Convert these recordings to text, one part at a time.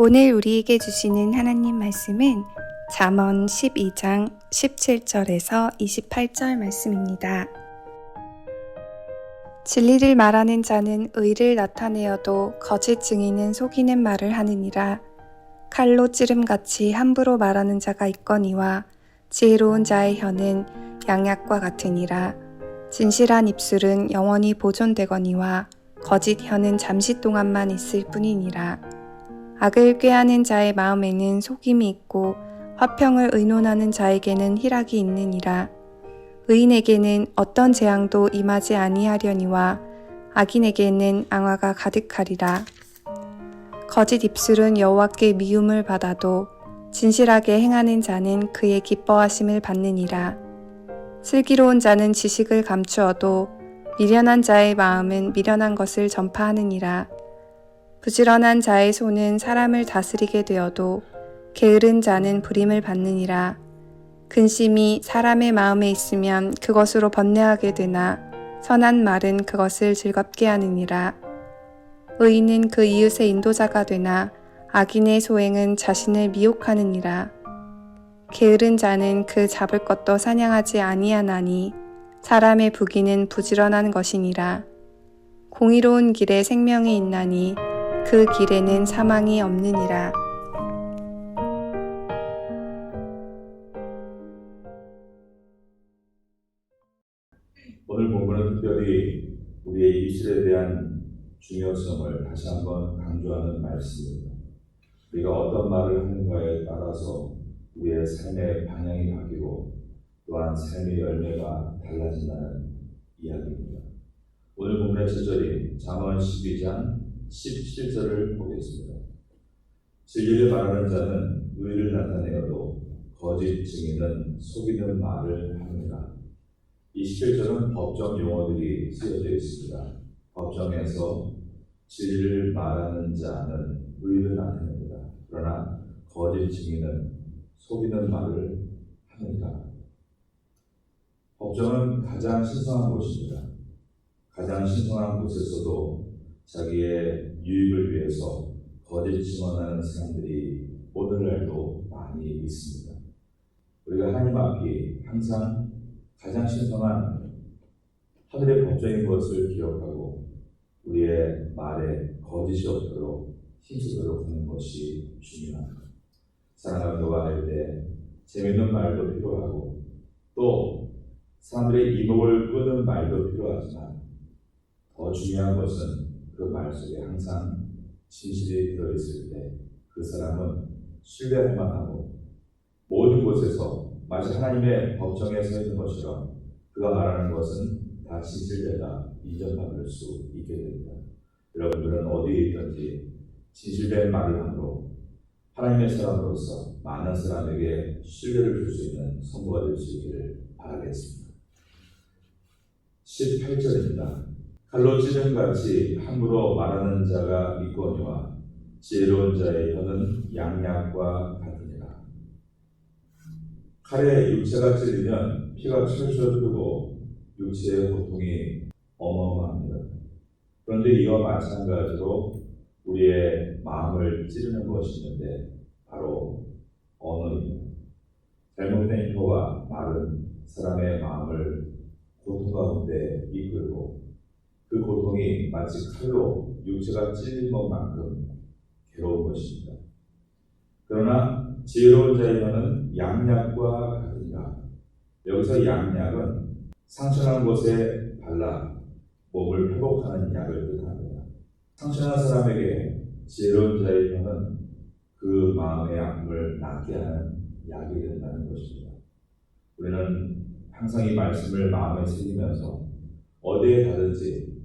오늘 우리에게 주시는 하나님 말씀은 잠언 12장 17절에서 28절 말씀입니다. 진리를 말하는 자는 의를 나타내어도 거짓 증인은 속이는 말을 하느니라. 칼로 찌름같이 함부로 말하는 자가 있거니와 지혜로운 자의 혀는 양약과 같으니라. 진실한 입술은 영원히 보존되거니와 거짓 혀는 잠시 동안만 있을 뿐이니라. 악을 꾀하는 자의 마음에는 속임이 있고 화평을 의논하는 자에게는 희락이 있느니라. 의인에게는 어떤 재앙도 임하지 아니하려니와 악인에게는 앙화가 가득하리라. 거짓 입술은 여호와께 미움을 받아도 진실하게 행하는 자는 그의 기뻐하심을 받느니라. 슬기로운 자는 지식을 감추어도 미련한 자의 마음은 미련한 것을 전파하느니라. 부지런한 자의 손은 사람을 다스리게 되어도 게으른 자는 불임을 받느니라. 근심이 사람의 마음에 있으면 그것으로 번뇌하게 되나 선한 말은 그것을 즐겁게 하느니라. 의인은 그 이웃의 인도자가 되나 악인의 소행은 자신을 미혹하느니라. 게으른 자는 그 잡을 것도 사냥하지 아니하나니 사람의 부귀는 부지런한 것이니라. 공의로운 길에 생명이 있나니 그 길에는 사망이 없느니라. 오늘 본문은 특별히 우리의 입술에 대한 중요성을 다시 한번 강조하는 말씀입니다. 우리가 어떤 말을 하는가에 따라서 우리의 삶의 방향이 바뀌고 또한 삶의 열매가 달라진다는 이야기입니다. 오늘 본문의 7절이 잠언 12장 17절을 보겠습니다. 진리를 말하는 자는 의를 나타내어도 거짓 증인은 속이는 말을 합니다. 이 17절은 법정 용어들이 쓰여져 있습니다. 법정에서 진리를 말하는 자는 의를 나타냅니다. 그러나 거짓 증인은 속이는 말을 합니다. 법정은 가장 신성한 곳입니다. 가장 신성한 곳에서도 자기의 유익을 위해서 거짓 증언하는 사람들이 오늘날도 많이 있습니다. 우리가 하나님 앞이 항상 가장 신성한 하늘의 법정인 것을 기억하고 우리의 말에 거짓이 없도록 힘쓰도록 하는 것이 중요합니다. 사랑하는 대화할 때 재미있는 말도 필요하고 또 사람들의 이목을 끄는 말도 필요하지만 더 중요한 것은 그 말 속에 항상 진실이 들어있을 때 그 사람은 신뢰할 만하고 모든 곳에서 마치 하나님의 법정에 서 있는 것처럼 그가 말하는 것은 다 진실되다 인정받을 수 있게 됩니다. 여러분들은 어디에 있든지 진실된 말을 함으로 하나님의 사람으로서 많은 사람에게 신뢰를 줄 수 있는 성도가 될 수 있기를 바라겠습니다. 18절입니다. 칼로 찌름같이 함부로 말하는 자가 있거니와 지혜로운 자의 혀는 양약과 같으니라. 칼에 육체가 찔리면 피가 철철 흐르고 육체의 고통이 어마어마합니다. 그런데 이와 마찬가지로 우리의 마음을 찌르는 것이 있는데 바로 언어입니다. 잘못된 혀와 말은 사람의 마음을 고통 가운데 이끌고 그 고통이 마치 칼로 육체가 찔린 것만큼 괴로운 것입니다. 그러나 지혜로운 자의 혀는 양약과 같으니라. 여기서 양약은 상처난 곳에 발라 몸을 회복하는 약을 뜻합니다. 상처난 사람에게 지혜로운 자의 혀는 그 마음의 아픔을 낫게 하는 약이 된다는 것입니다. 우리는 항상 이 말씀을 마음에 새기면서 어디에 가든지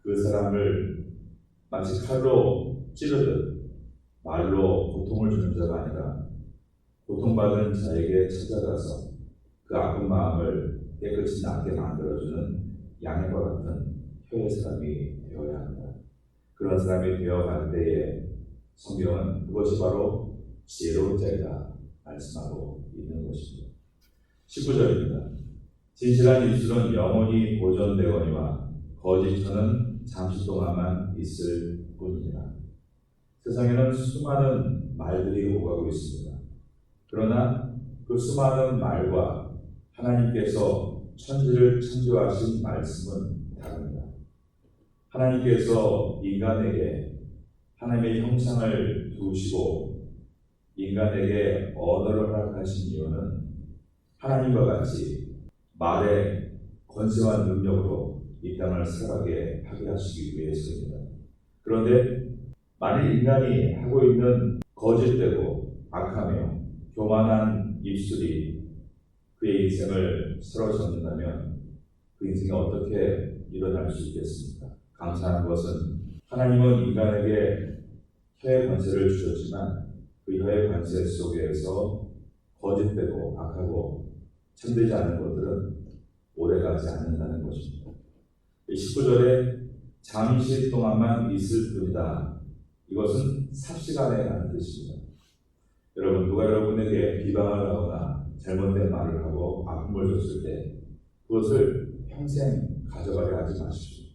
그 사람을 마치 칼로 찌르듯 말로 고통을 주는 자가 아니라 고통받은 자에게 찾아가서 그 아픈 마음을 깨끗이 낫게 만들어주는 양약과 같은 혀의 사람이 되어야 합니다. 그런 사람이 되어갈 때에 성경은 그것이 바로 지혜로운 자이다 말씀하고 있는 것입니다. 19절입니다. 진실한 입술은 영원히 보존되거니와 거짓 혀는 잠시 동안만 있을 뿐이니라. 세상에는 수많은 말들이 오가고 있습니다. 그러나 그 수많은 말과 하나님께서 천지를 창조하신 말씀은 다릅니다. 하나님께서 인간에게 하나님의 형상을 두시고 인간에게 언어를 허락하신 이유는 하나님과 같이 말의 권세와 능력으로 이 땅을 살아가게 하게 하시기 위해서입니다. 그런데 만일 인간이 하고 있는 거짓되고 악하며 교만한 입술이 그의 인생을 쓰러졌는다면 그 인생이 어떻게 일어날 수 있겠습니까? 감사한 것은 하나님은 인간에게 혀의 권세를 주셨지만 그 혀의 권세 속에서 거짓되고 악하고 참되지 않은 것들은 오래가지 않는다는 것입니다. 19절에 잠시 동안만 있을 뿐이다. 이것은 삽시간에 라는 뜻입니다. 여러분, 누가 여러분에게 비방을 하거나 잘못된 말을 하고 아픔을 줬을 때 그것을 평생 가져가려 하지 마십시오.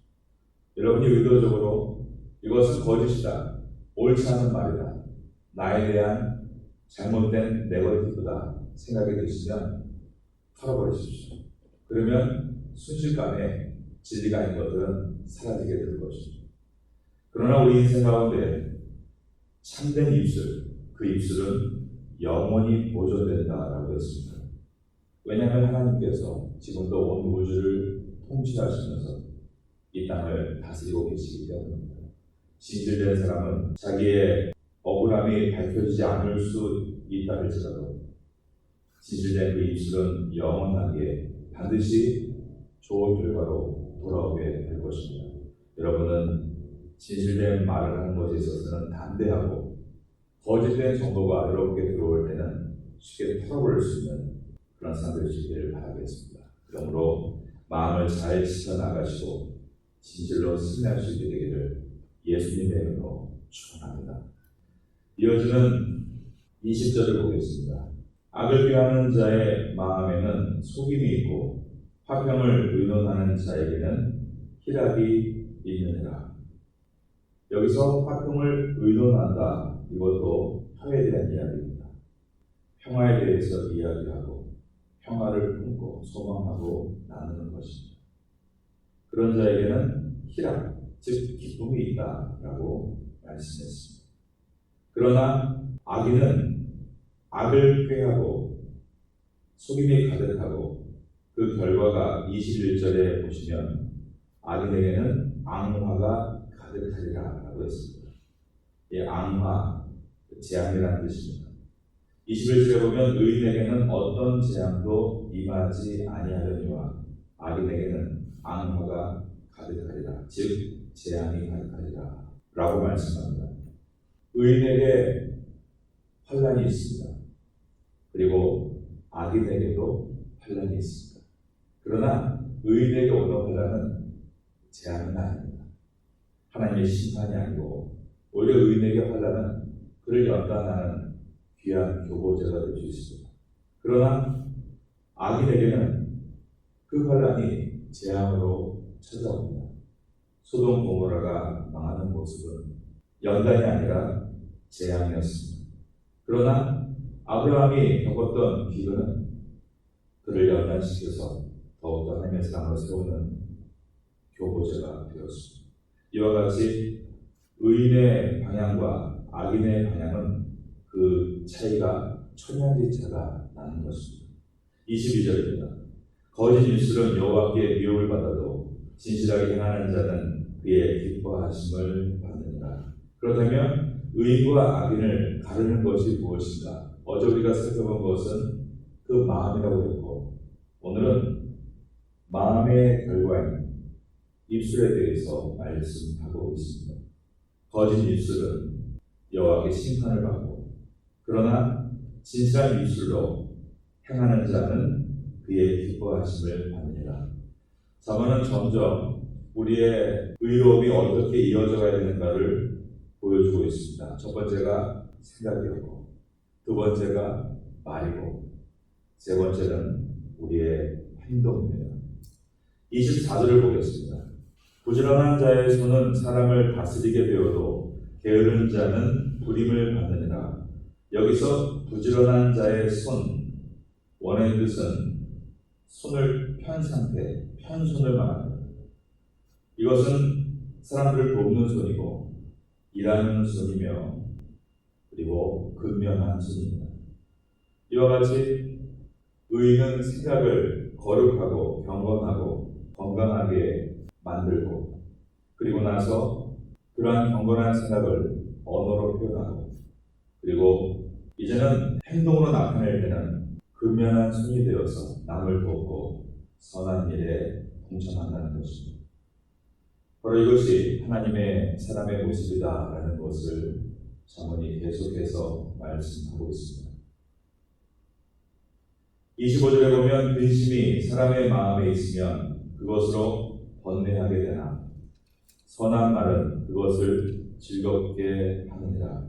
여러분이 의도적으로 이것은 거짓이다, 옳지 않은 말이다, 나에 대한 잘못된 네거티브다 생각이 드시면 털어버리십시오. 그러면 순식간에 진리가 아닌 것들은 사라지게 될 것입니다. 그러나 우리 인생 가운데 참된 입술, 그 입술은 영원히 보존된다라고 했습니다. 왜냐하면 하나님께서 지금도 온 우주를 통치하시면서 이 땅을 다스리고 계시기 때문입니다. 진실된 사람은 자기의 억울함이 밝혀지지 않을 수 있다 할지라도 진실된 그 입술은 영원하게 반드시 좋은 결과로 돌아오게 될 것입니다. 여러분은 진실된 말을 하는 것에 있어서는 담대하고 거짓된 정보가 여러분께 들어올 때는 쉽게 털어버릴 수 있는 그런 사람들이 되기를 바라겠습니다. 그러므로 마음을 잘 지켜나가시고 진실로 승리할 수 있게 되기를 예수님의 이름으로 축원합니다. 이어지는 20절을 보겠습니다. 악을 꾀하는 자의 마음에는 속임이 있고 화평을 의논하는 자에게는 희락이 있느니라. 여기서 화평을 의논한다. 이것도 혀에 대한 이야기입니다. 평화에 대해서 이야기하고 평화를 품고 소망하고 나누는 것입니다. 그런 자에게는 희락, 즉 기쁨이 있다라고 말씀했습니다. 그러나 악인은 악을 꾀하고 속임이 가득하고 그 결과가 21절에 보시면 악인에게는 앙화가 가득하리라 라고 했습니다. 이 앙화, 재앙이라는 뜻입니다. 21절에 보면 의인에게는 어떤 재앙도 임하지 아니하려니와 악인에게는 앙화가 가득하리라, 즉 재앙이 가득하리라 라고 말씀합니다. 의인에게 환난이 있습니다. 그리고 악인에게도 환난이 있습니다. 그러나 의인에게 오는 환난은 재앙은 아닙니다. 하나님의 심판이 아니고 오히려 의인에게 환난은 그를 연단하는 귀한 교보제가 될 수 있습니다. 그러나 악인에게는 그 환난이 재앙으로 찾아옵니다. 소돔 고모라가 망하는 모습은 연단이 아니라 재앙이었습니다. 그러나 아브라함이 겪었던 비극은 그를 연단시켜서 더욱더 하나님의 사랑을 세우는 교보제가 되었습니다. 이와 같이 의인의 방향과 악인의 방향은 그 차이가 천양지 차가 나는 것입니다. 22절입니다. 거짓 입술은 여호와께 미움을 받아도 진실하게 행하는 자는 그의 기뻐하심을 받느니라. 그렇다면 의인과 악인을 가르는 것이 무엇인가? 어제 우리가 살펴본 것은 그 마음이라고 했고 오늘은 마음의 결과인 입술에 대해서 말씀하고 있습니다. 거짓 입술은 여호와께 심판을 받고 그러나 진실한 입술로 행하는 자는 그의 기뻐하심을 받느니라. 자문은 점점 우리의 의로움이 어떻게 이어져 가야 되는가를 보여주고 있습니다. 첫 번째가 생각이었고 두 번째가 말이고 세 번째는 우리의 행동입니다. 24절을 보겠습니다. 부지런한 자의 손은 사람을 다스리게 되어도 게으른 자는 부림을 받느니라. 여기서 부지런한 자의 손, 원의 뜻은 손을 편 상태, 편손을 말합니다. 이것은 사람들을 돕는 손이고 일하는 손이며 그리고 근면한 손입니다. 이와 같이 의인은 생각을 거룩하고 경건하고 건강하게 만들고 그리고 나서 그러한 경건한 생각을 언어로 표현하고 그리고 이제는 행동으로 나타낼 때는 근면한 손이 되어서 남을 돕고 선한 일에 동참한다는 것입니다. 바로 이것이 하나님의 사람의 모습이다라는 것을 자문이 계속해서 말씀하고 있습니다. 25절에 보면 근심이 사람의 마음에 있으면 그것으로 번뇌하게 되나 선한 말은 그것을 즐겁게 하느니라.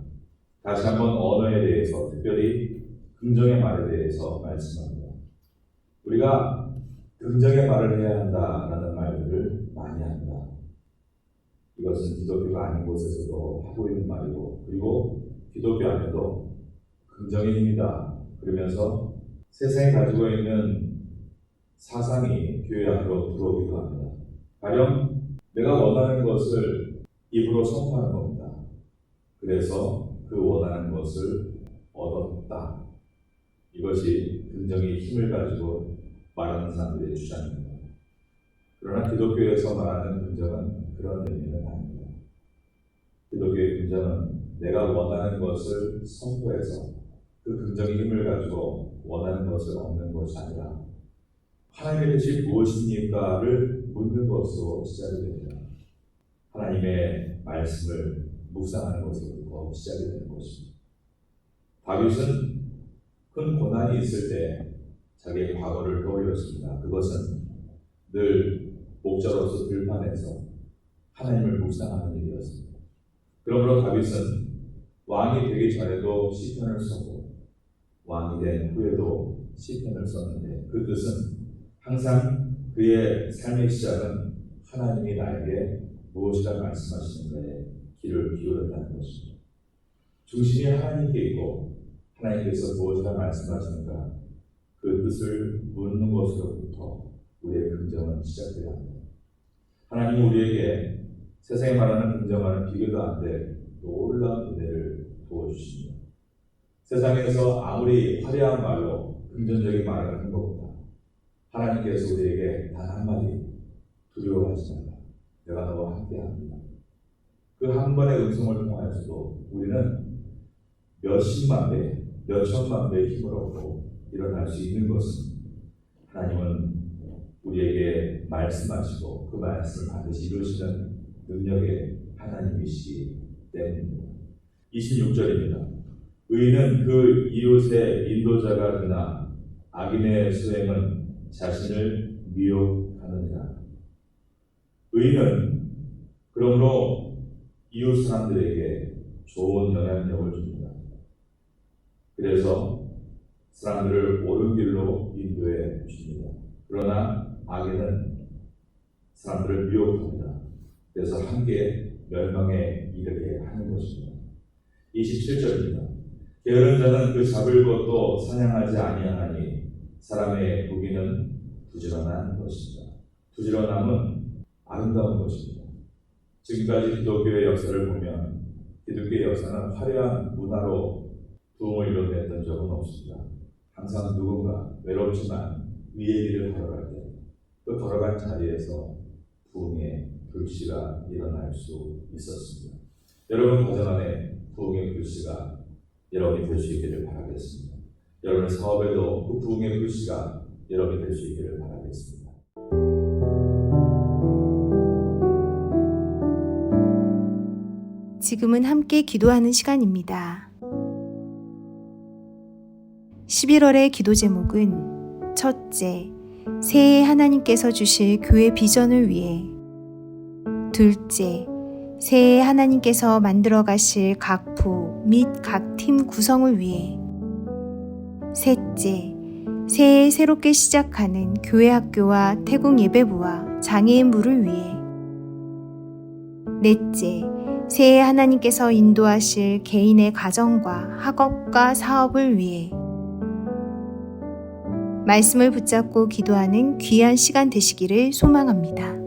다시 한번 언어에 대해서 특별히 긍정의 말에 대해서 말씀합니다. 우리가 긍정의 말을 해야 한다라는 말들을 많이 합니다. 이것은 기독교가 아닌 곳에서도 하고 있는 말이고 그리고 기독교 안에도 긍정의 힘이다 그러면서 세상에 가지고 있는 사상이 교회 안으로 들어오기도 합니다. 가령 내가 원하는 것을 입으로 선포하는 겁니다. 그래서 그 원하는 것을 얻었다. 이것이 긍정의 힘을 가지고 말하는 사람들의 주장입니다. 그러나 기독교에서 말하는 긍정은 그런 의미는 아닙니다. 기독교의 긍정은 내가 원하는 것을 선포해서 그 긍정의 힘을 가지고 원하는 것을 얻는 것이 아니라 하나님의 뜻이 무엇입니까를 묻는 것으로 시작이 됩니다. 하나님의 말씀을 묵상하는 것으로부터 시작이 되는 것입니다. 다윗은 큰 고난이 있을 때 자기의 과거를 떠올렸습니다. 그것은 늘 목자로서 들판에서 하나님을 묵상하는 일이었습니다. 그러므로 다윗은 왕이 되기 전에도 시편을 썼고 왕이 된 후에도 시편을 썼는데 그 뜻은 항상 그의 삶의 시작은 하나님이 나에게 무엇이라 말씀하시는가에 귀를 기울였다는 것입니다. 중심이 하나님께 있고 하나님께서 무엇이라 말씀하시는가 그 뜻을 묻는 것으로부터 우리의 긍정은 시작되어야 합니다. 하나님은 우리에게 세상에 말하는 긍정과는 비교도 안 될 놀라운 은혜를 부어주십니다. 세상에서 아무리 화려한 말로 긍정적인 말을 하는 것보다 하나님께서 우리에게 단 한마디 두려워하지 말라. 내가 너와 함께합니다. 그 한 번의 음성을 통하여서도 우리는 몇십만 배, 몇천만 배의 힘을 얻고 일어날 수 있는 것은 하나님은 우리에게 말씀하시고 그 말씀을 반드시 이루시는 능력의 하나님이시기 때문입니다. 26절입니다. 의인은 그 이웃의 인도자가 되나 악인의 수행은 자신을 미혹하느니라. 의인은 그러므로 이웃 사람들에게 좋은 영향력을 줍니다. 그래서 사람들을 옳은 길로 인도해 줍니다. 그러나 악인은 사람들을 미혹합니다. 그래서 함께 멸망에 이르게 하는 것입니다. 27절입니다. 게으른 자는 그 잡을 것도 사냥하지 아니하나니 사람의 부귀는 부지런한 것입니다. 부지런함은 아름다운 것입니다. 지금까지 기독교의 역사를 보면 기독교의 역사는 화려한 문화로 부흥을 이뤄냈던 적은 없습니다. 항상 누군가 외롭지만 위의 일을 하러 갈 때 그 걸어간 자리에서 부흥의 불씨가 일어날 수 있었습니다. 여러분 가정 안에 부흥의 불씨가 여러분이 될 수 있기를 바라겠습니다. 여러분의 사업에도 그 부흥의 불씨가 여러분이 될 수 있기를 바라겠습니다. 지금은 함께 기도하는 시간입니다. 11월의 기도 제목은 첫째, 새해 하나님께서 주실 교회 비전을 위해. 둘째, 새해 하나님께서 만들어 가실 각 부 및 각 팀 구성을 위해. 셋째, 새해 새롭게 시작하는 교회 학교와 태국 예배부와 장애인부를 위해. 넷째, 새해 하나님께서 인도하실 개인의 가정과 학업과 사업을 위해 말씀을 붙잡고 기도하는 귀한 시간 되시기를 소망합니다.